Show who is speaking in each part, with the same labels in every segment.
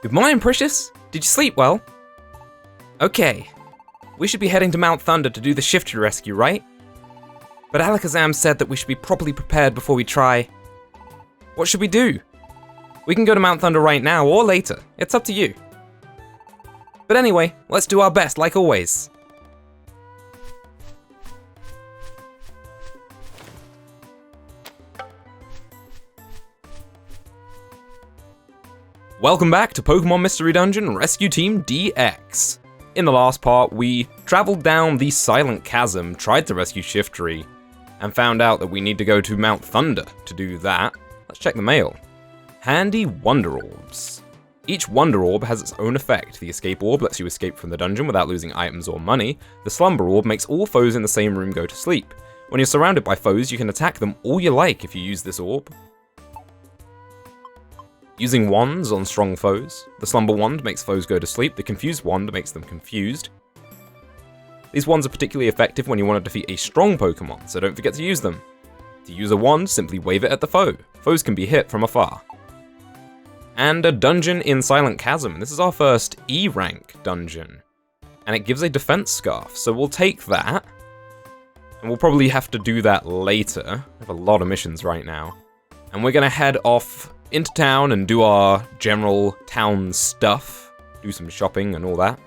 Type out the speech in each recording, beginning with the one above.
Speaker 1: Good morning, Precious. Did you sleep well? Okay. We should be heading to Mount Thunder to do the Shiftry rescue, right? But Alakazam said that we should be properly prepared before we try. What should we do? We can go to Mount Thunder right now or later. It's up to you. But anyway, let's do our best, like always. Welcome back to Pokémon Mystery Dungeon Rescue Team DX. In the last part, we traveled down the Silent Chasm, tried to rescue Shiftry, and found out that we need to go to Mount Thunder to do that. Let's check the mail. Handy Wonder Orbs. Each Wonder Orb has its own effect. The Escape Orb lets you escape from the dungeon without losing items or money. The Slumber Orb makes all foes in the same room go to sleep. When you're surrounded by foes, you can attack them all you like if you use this orb. Using wands on strong foes. The Slumber Wand makes foes go to sleep. The Confused Wand makes them confused. These wands are particularly effective when you want to defeat a strong Pokémon, so don't forget to use them. To use a wand, simply wave it at the foe. Foes can be hit from afar. And a dungeon in Silent Chasm. This is our first E rank dungeon. And it gives a defense scarf, so we'll take that. And we'll probably have to do that later. I have a lot of missions right now. And we're gonna head off into town and do our general town stuff. Do some shopping and all that.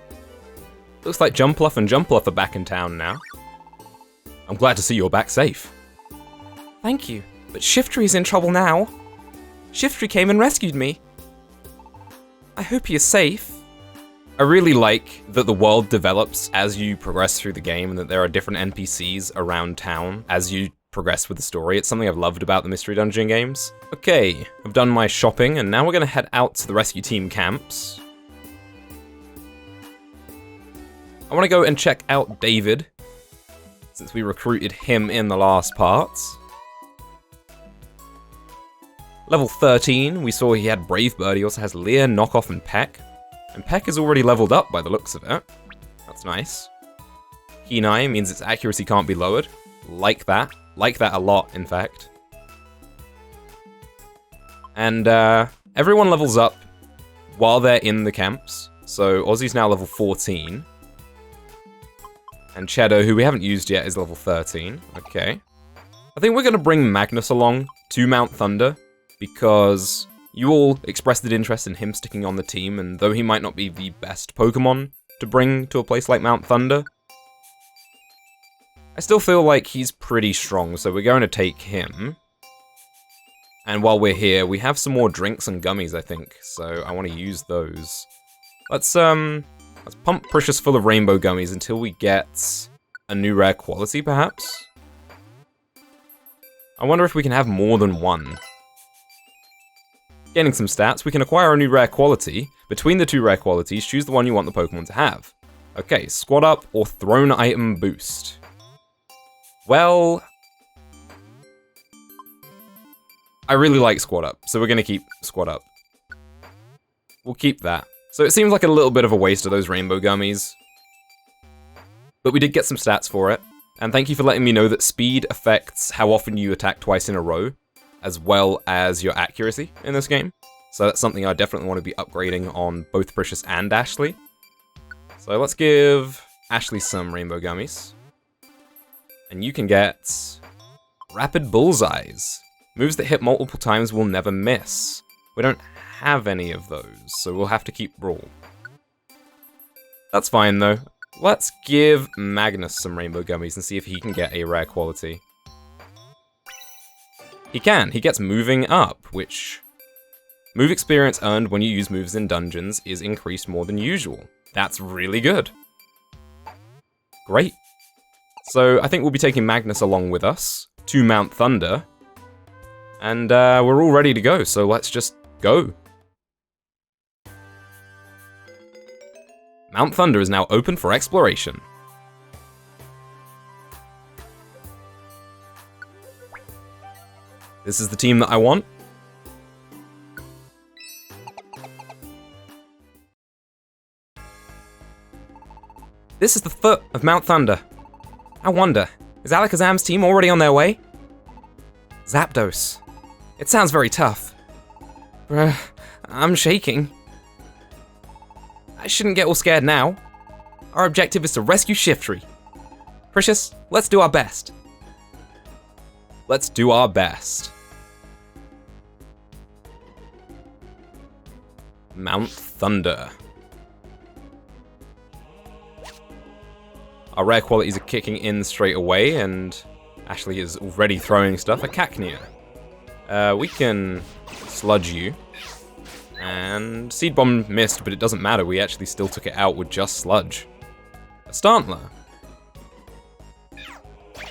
Speaker 1: Looks like Jumpluff and Jumpluff are back in town now. I'm glad to see you're back safe. Thank you, but Shiftry's in trouble now. Shiftry came and rescued me. I hope you're safe. I really like that the world develops as you progress through the game and that there are different NPCs around town as you progress with the story. It's something I've loved about the Mystery Dungeon games. Okay, I've done my shopping and now we're gonna head out to the rescue team camps. I wanna go and check out David, since we recruited him in the last parts. Level 13, we saw he had Brave Bird, he also has Leer, Knockoff, and Peck. And Peck is already leveled up by the looks of it. That's nice. Keen Eye means its accuracy can't be lowered. Like that a lot, in fact. And everyone levels up while they're in the camps. So Ozzy's now level 14. And Cheddar, who we haven't used yet, is level 13. Okay. I think we're going to bring Magnus along to Mount Thunder, because you all expressed an interest in him sticking on the team, and though he might not be the best Pokemon to bring to a place like Mount Thunder, I still feel like he's pretty strong, so we're going to take him. And while we're here, we have some more drinks and gummies, I think, so I want to use those. Let's pump Precious full of rainbow gummies until we get a new rare quality, perhaps? I wonder if we can have more than one. Gaining some stats, we can acquire a new rare quality. Between the two rare qualities, choose the one you want the Pokemon to have. Okay, Squad Up or Thrown Item Boost. Well, I really like Squad Up, so we're gonna keep Squad Up. We'll keep that. So it seems like a little bit of a waste of those rainbow gummies. But we did get some stats for it. And thank you for letting me know that speed affects how often you attack twice in a row, as well as your accuracy in this game. So that's something I definitely want to be upgrading on both Precious and Ashley. So let's give Ashley some rainbow gummies. And you can get Rapid Bullseyes. Moves that hit multiple times will never miss. We don't have any of those, so we'll have to keep Brawl. That's fine though. Let's give Magnus some rainbow gummies and see if he can get a rare quality. He can. He gets Moving Up, which... Move experience earned when you use moves in dungeons is increased more than usual. That's really good. Great. So I think we'll be taking Magnus along with us to Mount Thunder. And we're all ready to go, so let's just go. Mount Thunder is now open for exploration. This is the team that I want. This is the foot of Mount Thunder. I wonder, is Alakazam's team already on their way? Zapdos. It sounds very tough. I'm shaking. I shouldn't get all scared now. Our objective is to rescue Shiftry. Precious, let's do our best. Let's do our best. Mount Thunder. Our rare qualities are kicking in straight away, and Ashley is already throwing stuff. A Cacnea. We can sludge you. And Seed Bomb missed, but it doesn't matter. We actually still took it out with just sludge. A Stantler.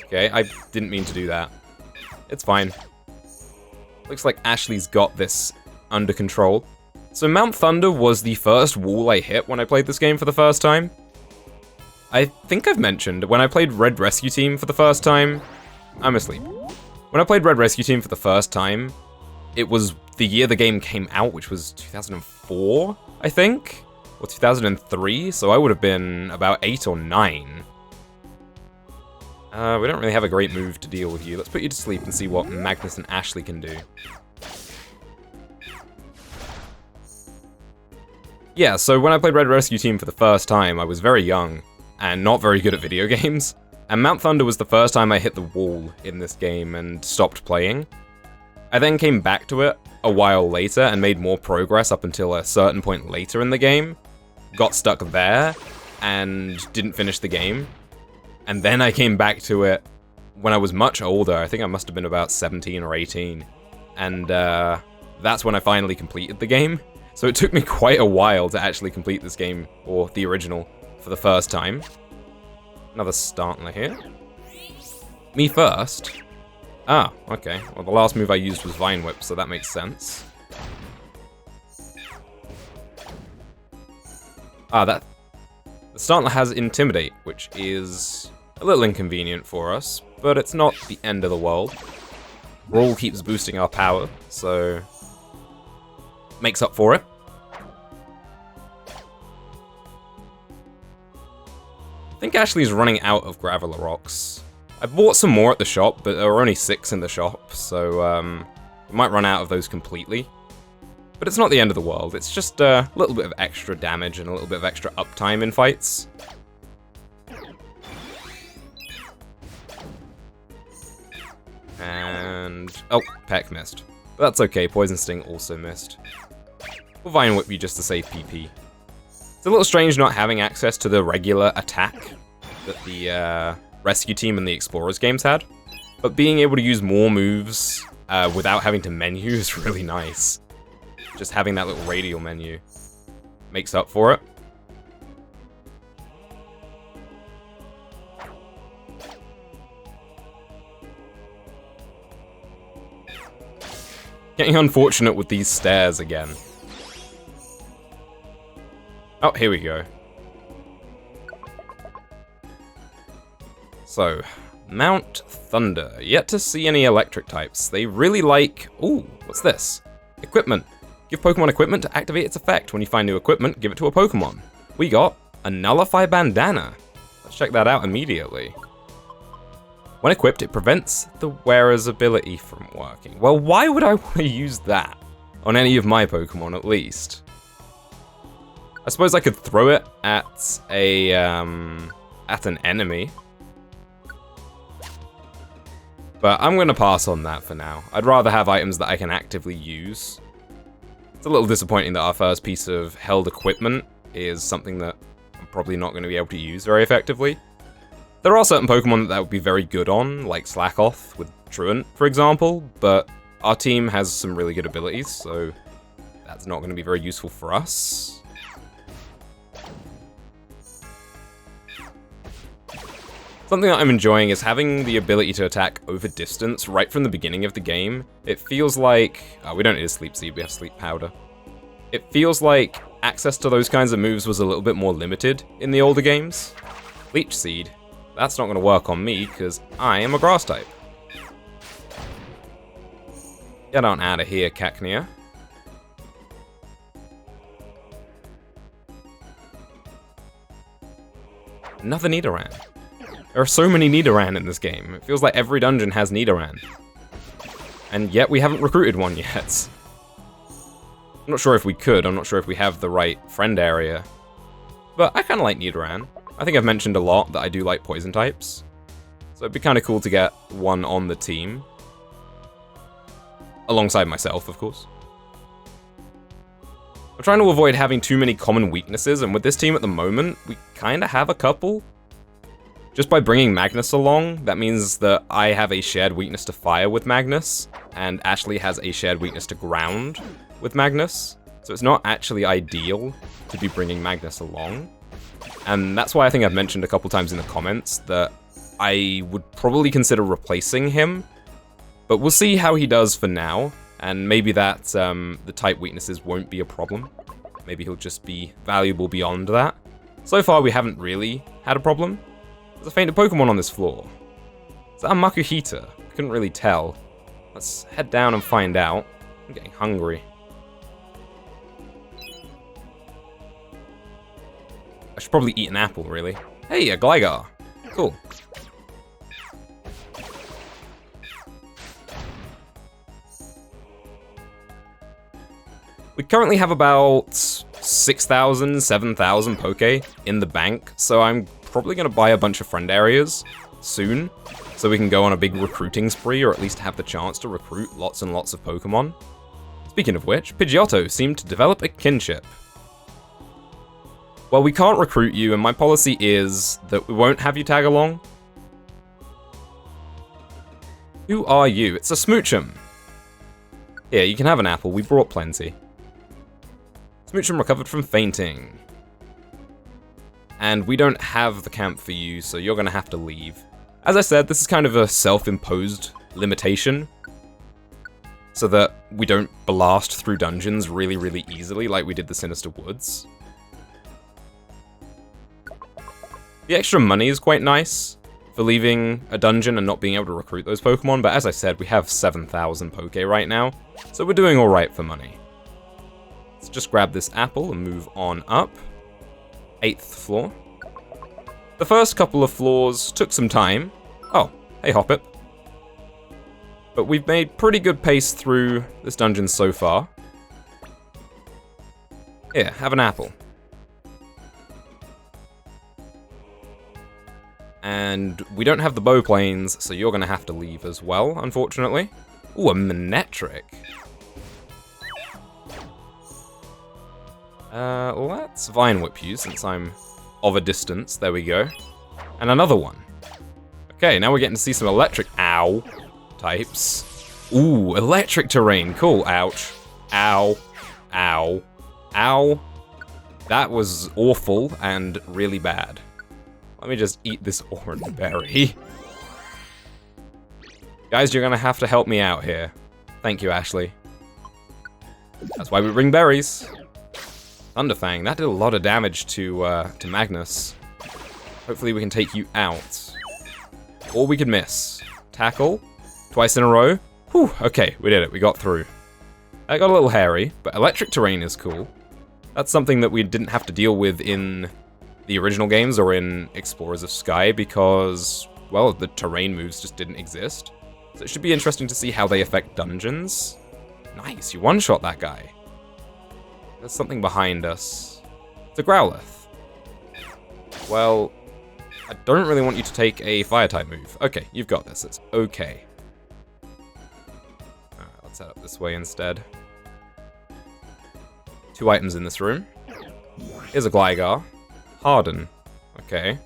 Speaker 1: Okay, I didn't mean to do that. It's fine. Looks like Ashley's got this under control. So Mount Thunder was the first wall I hit when I played this game for the first time. I think I've mentioned, when I played Red Rescue Team for the first time... I'm asleep. When I played Red Rescue Team for the first time, it was the year the game came out, which was 2004, I think? Or 2003, so I would have been about 8 or 9. We don't really have a great move to deal with you. Let's put you to sleep and see what Magnus and Ashley can do. Yeah, so when I played Red Rescue Team for the first time, I was very young, and not very good at video games. And Mount Thunder was the first time I hit the wall in this game and stopped playing. I then came back to it a while later and made more progress up until a certain point later in the game. Got stuck there, and didn't finish the game. And then I came back to it when I was much older. I think I must have been about 17 or 18. And that's when I finally completed the game. So it took me quite a while to actually complete this game, or the original, for the first time. Another Stantler here. Me first. Ah, okay. Well, the last move I used was Vine Whip, so that makes sense. Ah, the Stantler has Intimidate, which is a little inconvenient for us, but it's not the end of the world. Brawl keeps boosting our power, so makes up for it. I think Ashley's running out of Graveler Rocks. I bought some more at the shop, but there were only 6 in the shop, so we might run out of those completely. But it's not the end of the world, it's just a little bit of extra damage and a little bit of extra uptime in fights. And... oh, Peck missed. But that's okay, Poison Sting also missed. We'll Vine Whip you just to save PP. It's a little strange not having access to the regular attack that the Rescue Team and the Explorers games had, but being able to use more moves without having to menu is really nice. Just having that little radial menu makes up for it. Getting unfortunate with these stairs again. Oh, here we go. So, Mount Thunder. Yet to see any electric types. They really like... ooh, what's this? Equipment. Give Pokemon equipment to activate its effect. When you find new equipment, give it to a Pokemon. We got a Nullify Bandana. Let's check that out immediately. When equipped, it prevents the wearer's ability from working. Well, why would I want to use that? On any of my Pokemon, at least. I suppose I could throw it at a, at an enemy. But I'm going to pass on that for now. I'd rather have items that I can actively use. It's a little disappointing that our first piece of held equipment is something that I'm probably not going to be able to use very effectively. There are certain Pokemon that would be very good on, like Slackoth with Truant, for example, but our team has some really good abilities, so that's not going to be very useful for us. Something that I'm enjoying is having the ability to attack over distance right from the beginning of the game. It feels like... oh, we don't need a Sleep Seed, we have Sleep Powder. It feels like access to those kinds of moves was a little bit more limited in the older games. Leech Seed. That's not going to work on me, because I am a Grass type. Get on out of here, Cacnea. Another Nidoran. There are so many Nidoran in this game. It feels like every dungeon has Nidoran. And yet we haven't recruited one yet. I'm not sure if we could. I'm not sure if we have the right friend area But I kind of like Nidoran. I think I've mentioned a lot that I do like poison types. So it'd be kind of cool to get one on the team. Alongside myself, of course. I'm trying to avoid having too many common weaknesses, and with this team at the moment, we kind of have a couple. Just by bringing Magnus along, that means that I have a shared weakness to fire with Magnus, and Ashley has a shared weakness to ground with Magnus. So it's not actually ideal to be bringing Magnus along. And that's why I think I've mentioned a couple times in the comments that I would probably consider replacing him. But we'll see how he does for now, and maybe that the type weaknesses won't be a problem. Maybe he'll just be valuable beyond that. So far we haven't really had a problem. There's a fainted Pokemon on this floor. Is that a Makuhita? I couldn't really tell. Let's head down and find out. I'm getting hungry. I should probably eat an apple, really. Hey, a Gligar. Cool. We currently have about 6,000, 7,000 Poke in the bank, so I'm probably going to buy a bunch of friend areas soon, so we can go on a big recruiting spree, or at least have the chance to recruit lots and lots of Pokemon. Speaking of which, Pidgeotto seemed to develop a kinship. Well, we can't recruit you, and my policy is that we won't have you tag along. Who are you? It's a Smoochum. Here, you can have an apple. We brought plenty. Smoochum recovered from fainting. And we don't have the camp for you, so you're gonna have to leave. As I said, this is kind of a self-imposed limitation, so that we don't blast through dungeons really, really easily like we did the Sinister Woods. The extra money is quite nice for leaving a dungeon and not being able to recruit those Pokemon, but as I said, we have 7,000 Poke right now, so we're doing alright for money. Let's just grab this apple and move on up. 8th floor. The first couple of floors took some time. Oh, hey Hoppip. But we've made pretty good pace through this dungeon so far. Here, have an apple. And we don't have the bow planes, so you're gonna have to leave as well, unfortunately. Ooh, a Manectric. Let's Vine Whip you, since I'm of a distance. There we go. And another one. Okay, now we're getting to see some electric, ow, types. Ooh, electric terrain, cool, ouch. Ow, ow, ow. That was awful and really bad. Let me just eat this orange berry. Guys, you're gonna have to help me out here. Thank you, Ashley. That's why we bring berries. Thunderfang, that did a lot of damage to Magnus. Hopefully we can take you out. Or we could miss. Tackle, twice in a row. Whew, okay, we did it, we got through. That got a little hairy, but electric terrain is cool. That's something that we didn't have to deal with in the original games or in Explorers of Sky because, well, the terrain moves just didn't exist. So it should be interesting to see how they affect dungeons. Nice, you one-shot that guy. There's something behind us. It's a Growlithe. Well, I don't really want you to take a Fire-type move. Okay, you've got this, it's okay. Alright, let's head up this way instead. 2 items in this room. Here's a Gligar. Harden. Okay.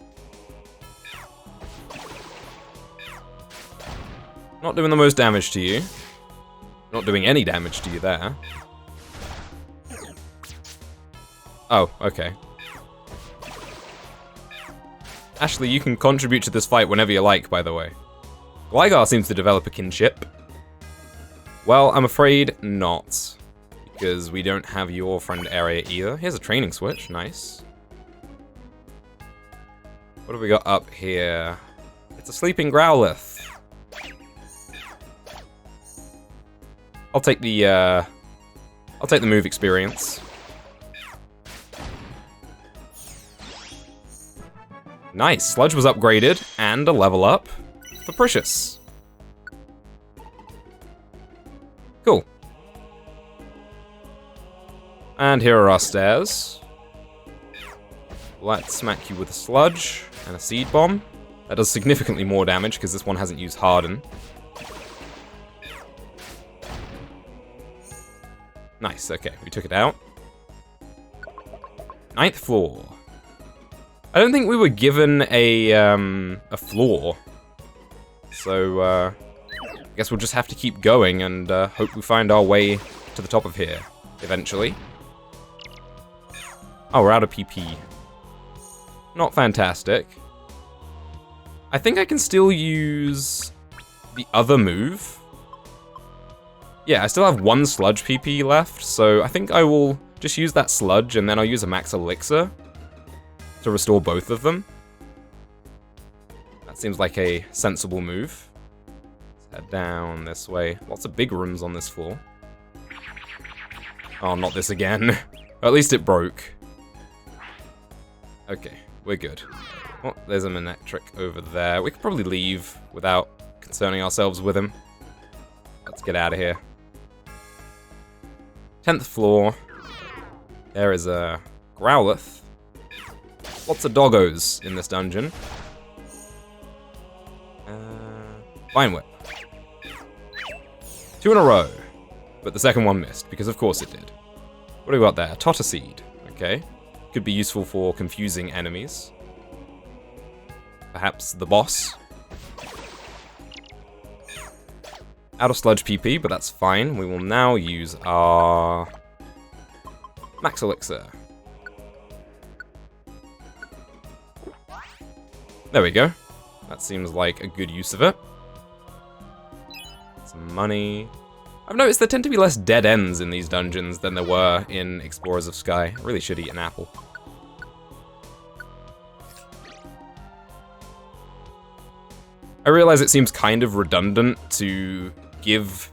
Speaker 1: Not doing the most damage to you. Not doing any damage to you there. Oh, okay. Ashley, you can contribute to this fight whenever you like, by the way. Gligar seems to develop a kinship. Well, I'm afraid not. Because we don't have your friend area either. Here's a training switch, nice. What have we got up here? It's a sleeping Growlithe. I'll take the move experience. Nice, Sludge was upgraded, and a level up for Precious. Cool. And here are our stairs. Let's smack you with a Sludge and a Seed Bomb. That does significantly more damage because this one hasn't used Harden. Nice, okay, we took it out. 9th floor. I don't think we were given a floor. So, I guess we'll just have to keep going and hope we find our way to the top of here, eventually. Oh, we're out of PP. Not fantastic. I think I can still use the other move. Yeah, I still have 1 Sludge PP left, so I think I will just use that Sludge and then I'll use a Max Elixir to restore both of them. That seems like a sensible move. Let's head down this way. Lots of big rooms on this floor. Oh, not this again. At least it broke. Okay, we're good. Oh, there's a Manectric over there. We could probably leave without concerning ourselves with him. Let's get out of here. 10th floor. There is a Growlithe. Lots of doggos in this dungeon. Vine Whip. 2 in a row. But the second one missed, because of course it did. What do we got there? Totter Seed. Okay. Could be useful for confusing enemies. Perhaps the boss. Out of Sludge PP, but that's fine. We will now use our Max Elixir. There we go. That seems like a good use of it. Some money. I've noticed there tend to be less dead ends in these dungeons than there were in Explorers of Sky. I really should eat an apple. I realize it seems kind of redundant to give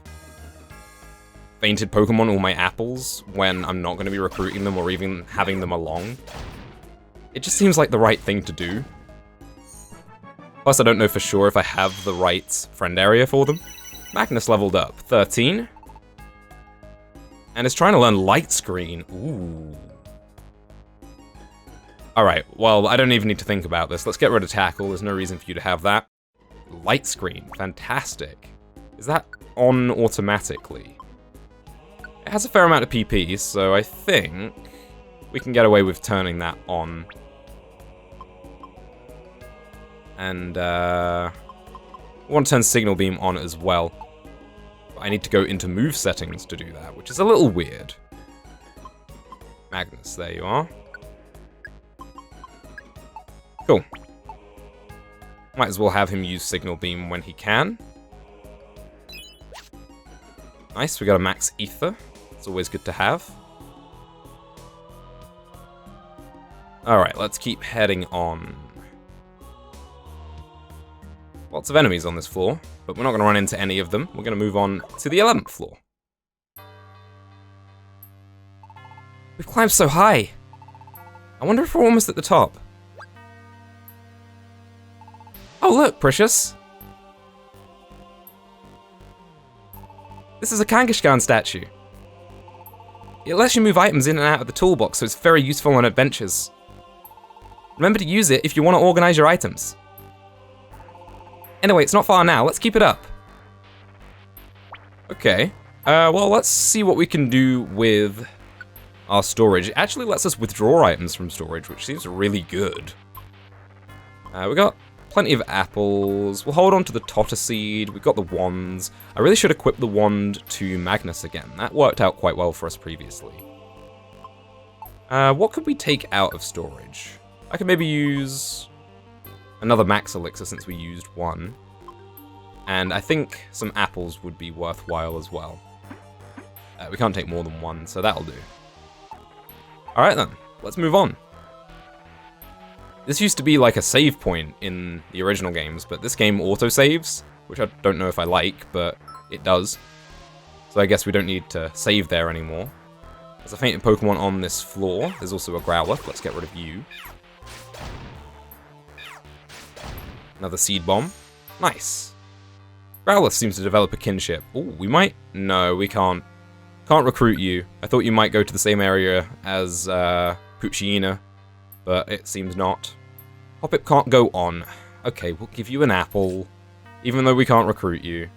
Speaker 1: fainted Pokemon all my apples when I'm not going to be recruiting them or even having them along. It just seems like the right thing to do. Plus, I don't know for sure if I have the right friend area for them. Magnus leveled up, 13. And is trying to learn Light Screen. Ooh. Alright, well, I don't even need to think about this. Let's get rid of Tackle. There's no reason for you to have that. Light Screen, fantastic. Is that on automatically? It has a fair amount of PP, so I think we can get away with turning that on. And, we want to turn Signal Beam on as well. But I need to go into move settings to do that, which is a little weird. Magnus, there you are. Cool. Might as well have him use Signal Beam when he can. Nice, we got a Max Ether. It's always good to have. Alright, let's keep heading on. Lots of enemies on this floor, but we're not going to run into any of them. We're going to move on to the 11th floor. We've climbed so high. I wonder if we're almost at the top. Oh look, Precious. This is a Kangaskhan statue. It lets you move items in and out of the toolbox, so it's very useful on adventures. Remember to use it if you want to organize your items. Anyway, it's not far now. Let's keep it up. Okay. Well, let's see what we can do with our storage. It actually lets us withdraw items from storage, which seems really good. We got plenty of apples. We'll hold on to the Totter Seed. We've got the wands. I really should equip the wand to Magnus again. That worked out quite well for us previously. What could we take out of storage? I could maybe use another Max Elixir since we used one. And I think some apples would be worthwhile as well. We can't take more than one, so that'll do. Alright then, let's move on. This used to be like a save point in the original games, but this game autosaves, which I don't know if I like, but it does. So I guess we don't need to save there anymore. There's a fainted Pokemon on this floor. There's also a Growlithe. Let's get rid of you. Another Seed Bomb. Nice. Growlithe seems to develop a kinship. Ooh, we might... No, we can't. Can't recruit you. I thought you might go to the same area as Puccina, but it seems not. Hoppip can't go on. Okay, we'll give you an apple, even though we can't recruit you.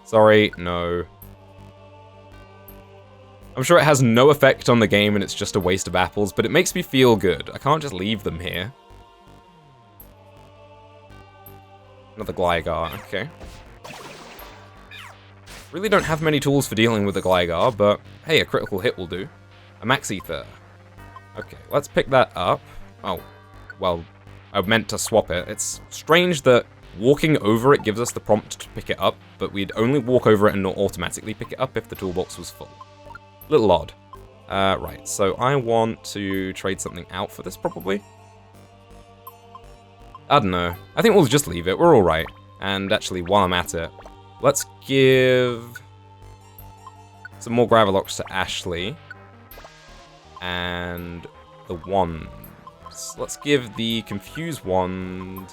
Speaker 1: Sorry, no. I'm sure it has no effect on the game and it's just a waste of apples, but it makes me feel good. I can't just leave them here. Another Gligar, okay. Really don't have many tools for dealing with the Gligar, but hey, a critical hit will do. A Max Ether. Okay, let's pick that up. Oh, well, I meant to swap it. It's strange that walking over it gives us the prompt to pick it up, but we'd only walk over it and not automatically pick it up if the toolbox was full. Little odd. Right, so I want to trade something out for this, probably. I don't know. I think we'll just leave it. We're alright. And actually, while I'm at it, let's give some more Gravelocks to Ashley. And the wands. Let's give the Confuse Wand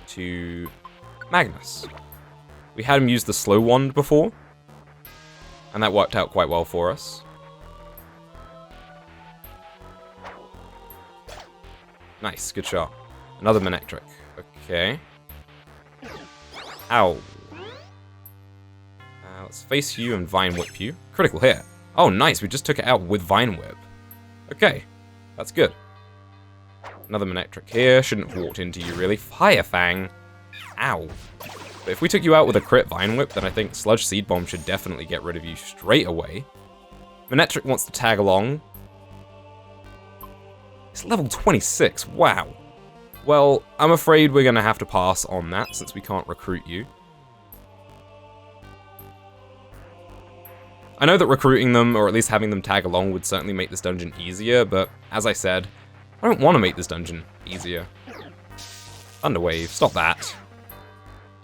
Speaker 1: to Magnus. We had him use the Slow Wand before, and that worked out quite well for us. Nice, good shot. Another Manectric. Okay. Ow. Let's face you and Vine Whip you. Critical hit. Oh, nice, we just took it out with Vine Whip. Okay, that's good. Another Manectric here. Shouldn't have walked into you, really. Fire Fang. Ow. But if we took you out with a crit Vine Whip, then I think Sludge Seed Bomb should definitely get rid of you straight away. Manectric wants to tag along. It's level 26, wow. Well, I'm afraid we're going to have to pass on that, since we can't recruit you. I know that recruiting them, or at least having them tag along, would certainly make this dungeon easier, but as I said, I don't want to make this dungeon easier. Thunderwave, stop that.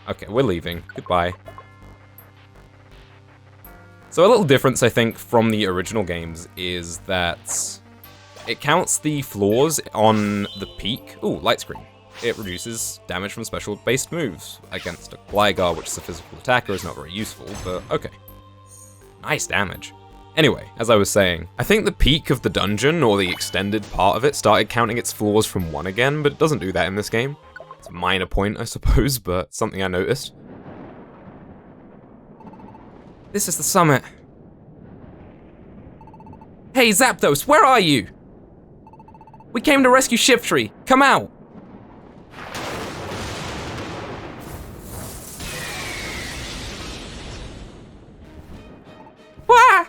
Speaker 1: Okay, we're leaving. Goodbye. So a little difference, I think, from the original games is that it counts the flaws on the peak. Ooh, Light Screen. It reduces damage from special-based moves. Against a Gligar, which is a physical attacker, is not very useful, but okay. Nice damage. Anyway, as I was saying, I think the peak of the dungeon, or the extended part of it, started counting its flaws from 1 again, but it doesn't do that in this game. It's a minor point, I suppose, but something I noticed. This is the summit. Hey, Zapdos, where are you? We came to rescue Shiftry. Come out! Wah!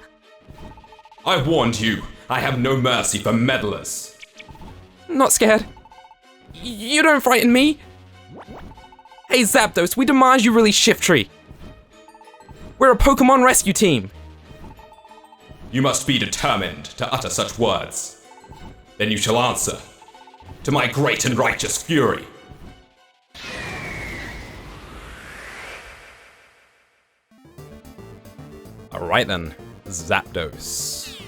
Speaker 2: I warned you. I have no mercy for meddlers.
Speaker 1: Not scared. You don't frighten me. Hey, Zapdos, we demand you release Shiftry. We're a Pokémon rescue team.
Speaker 2: You must be determined to utter such words. Then you shall answer to my great and righteous fury.
Speaker 1: Alright then, Zapdos.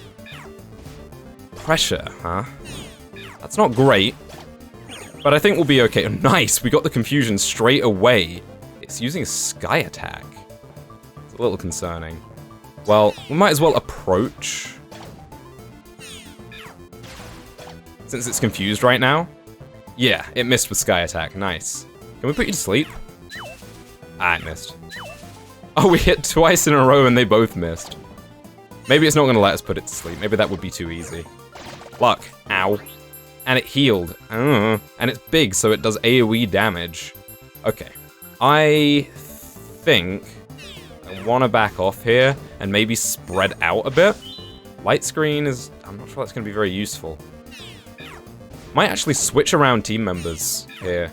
Speaker 1: Pressure, huh? That's not great, but I think we'll be okay. Nice, we got the confusion straight away. It's using Sky Attack. It's a little concerning. Well, we might as well approach. Since it's confused right now. Yeah, it missed with Sky Attack, nice. Can we put you to sleep? Ah, it missed. Oh, we hit twice in a row and they both missed. Maybe it's not gonna let us put it to sleep. Maybe that would be too easy. Luck. Ow. And it healed. And it's big, so it does AoE damage. Okay. I think I want to back off here and maybe spread out a bit. Light Screen is... I'm not sure that's going to be very useful. Might actually switch around team members here.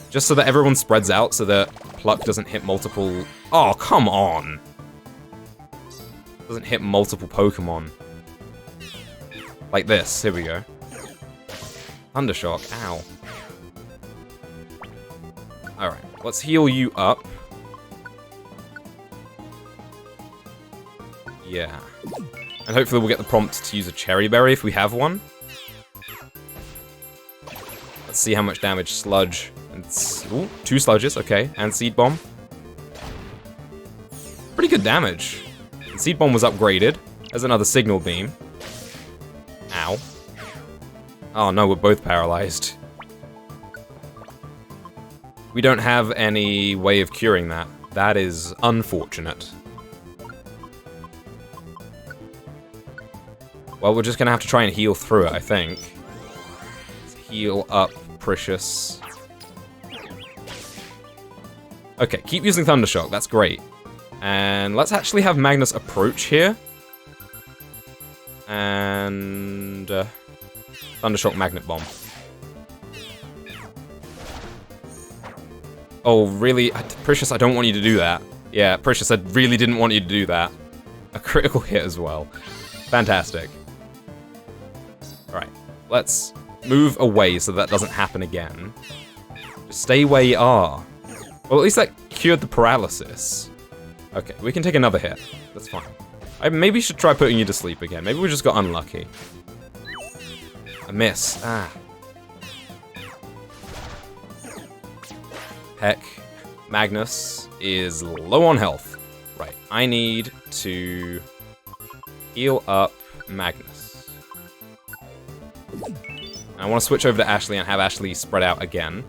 Speaker 1: Just so that everyone spreads out so that Pluck doesn't hit multiple... Oh, come on! Doesn't hit multiple Pokemon. Like this. Here we go. Thundershock. Ow. Alright, let's heal you up. Yeah. And hopefully we'll get the prompt to use a Cherry Berry if we have one. Let's see how much damage Sludge and... Ooh, 2 Sludges, okay. And Seed Bomb. Pretty good damage. And Seed Bomb was upgraded. There's another signal beam. Ow. Oh no, we're both paralyzed. We don't have any way of curing that. That is unfortunate. Well, we're just gonna have to try and heal through it, I think. Let's heal up, Precious. Okay, keep using Thundershock, that's great. And let's actually have Magnus approach here. And... Thundershock Magnet Bomb. Oh, really? Precious, I don't want you to do that. Yeah, Precious, I really didn't want you to do that. A critical hit as well. Fantastic. Alright, let's move away so that doesn't happen again. Just stay where you are. Well, at least that cured the paralysis. Okay, we can take another hit. That's fine. I maybe should try putting you to sleep again. Maybe we just got unlucky. A miss. Ah. Heck. Magnus is low on health. Right, I need to heal up Magnus. I want to switch over to Ashley and have Ashley spread out again.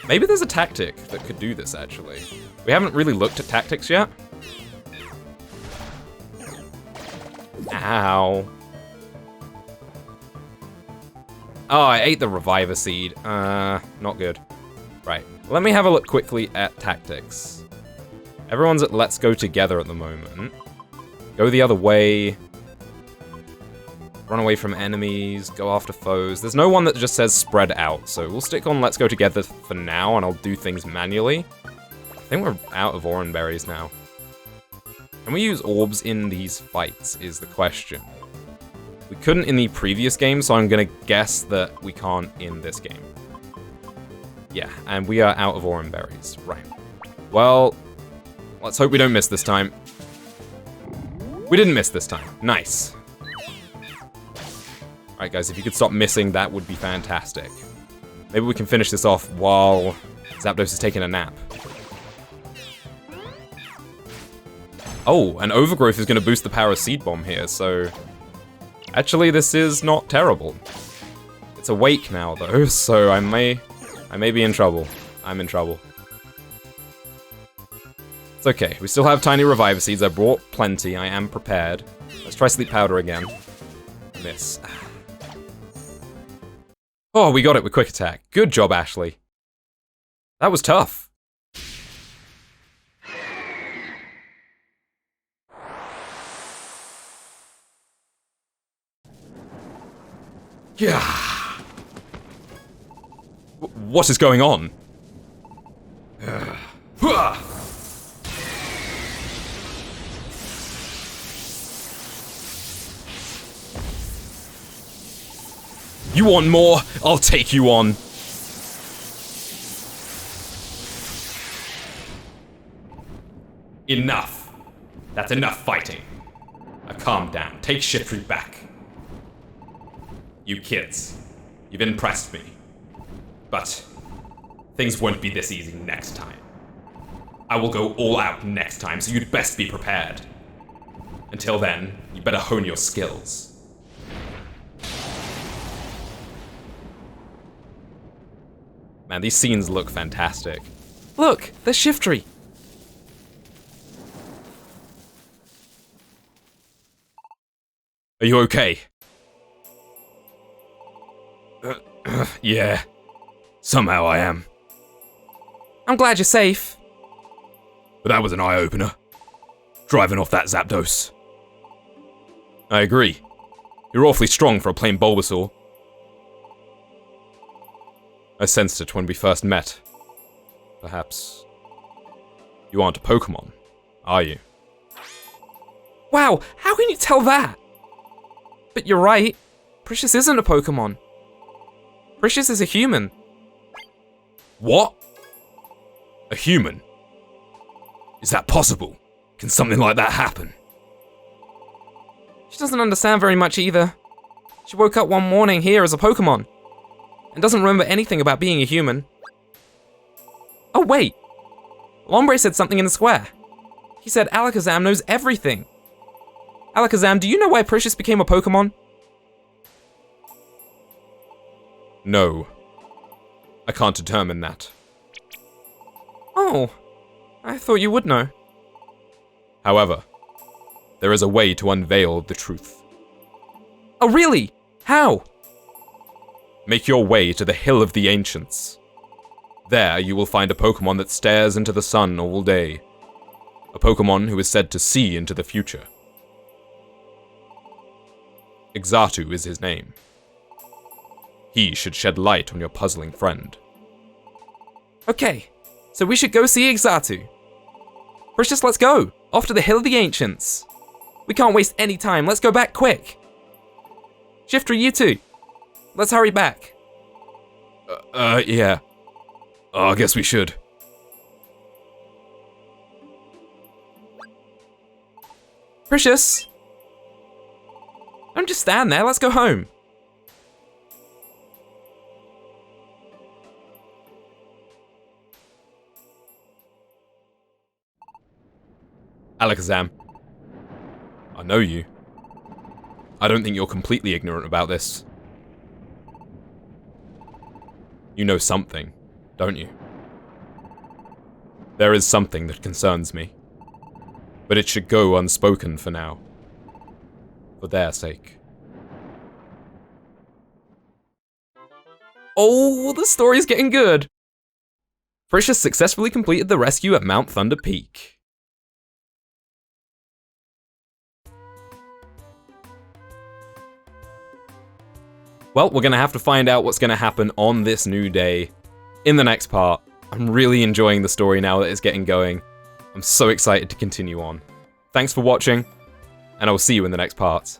Speaker 1: Maybe there's a tactic that could do this, actually. We haven't really looked at tactics yet. Ow. Oh, I ate the Reviver Seed. Not good. Right, let me have a look quickly at tactics. Everyone's at Let's Go Together at the moment. Go the other way. Run away from enemies, go after foes. There's no one that just says spread out, so we'll stick on Let's Go Together for now, and I'll do things manually. I think we're out of Oran Berries now. Can we use orbs in these fights, is the question. We couldn't in the previous game, so I'm gonna guess that we can't in this game. Yeah, and we are out of Oran Berries. Right. Well, let's hope we don't miss this time. We didn't miss this time. Nice. Alright guys, if you could stop missing, that would be fantastic. Maybe we can finish this off while Zapdos is taking a nap. Oh, and Overgrowth is going to boost the power of Seed Bomb here, so... Actually, this is not terrible. It's awake now, though, so I may be in trouble. I'm in trouble. It's okay, we still have tiny Reviver Seeds. I brought plenty, I am prepared. Let's try Sleep Powder again. Miss. Oh, we got it with Quick Attack. Good job, Ashley. That was tough. Yeah. What is going on? You want more? I'll take you on.
Speaker 2: Enough. That's enough fighting. Now calm down. Take Shiftry back. You kids, you've impressed me. But things won't be this easy next time. I will go all out next time, so you'd best be prepared. Until then, you better hone your skills.
Speaker 1: Man, these scenes look fantastic. Look, there's Shiftry. Are you okay?
Speaker 2: Yeah. Somehow I am.
Speaker 1: I'm glad you're safe.
Speaker 2: But that was an eye-opener. Driving off that Zapdos.
Speaker 1: I agree. You're awfully strong for a plain Bulbasaur. I sensed it when we first met. Perhaps... you aren't a Pokémon, are you? Wow, how can you tell that? But you're right. Precious isn't a Pokémon. Precious is a human.
Speaker 2: What? A human? Is that possible? Can something like that happen?
Speaker 1: She doesn't understand very much either. She woke up one morning here as a Pokémon, and doesn't remember anything about being a human. Oh wait! Lombre said something in the square. He said Alakazam knows everything. Alakazam, do you know why Precious became a Pokémon?
Speaker 2: No. I can't determine that.
Speaker 1: Oh, I thought you would know.
Speaker 2: However, there is a way to unveil the truth.
Speaker 1: Oh, really? How?
Speaker 2: Make your way to the Hill of the Ancients. There you will find a Pokémon that stares into the sun all day. A Pokémon who is said to see into the future. Exatu is his name. He should shed light on your puzzling friend.
Speaker 1: Okay, so we should go see Exatu. Precious, let's go! Off to the Hill of the Ancients. We can't waste any time, let's go back quick! Shiftry, you too. Let's hurry back.
Speaker 2: Yeah. Oh, I guess we should.
Speaker 1: Precious! Don't just stand there, let's go home.
Speaker 2: Alakazam. I know you. I don't think you're completely ignorant about this. You know something, don't you? There is something that concerns me. But it should go unspoken for now. For their sake.
Speaker 1: Oh, the story's getting good! Precious successfully completed the rescue at Mount Thunder Peak. Well, we're gonna have to find out what's gonna happen on this new day in the next part. I'm really enjoying the story now that it's getting going. I'm so excited to continue on. Thanks for watching, and I will see you in the next part.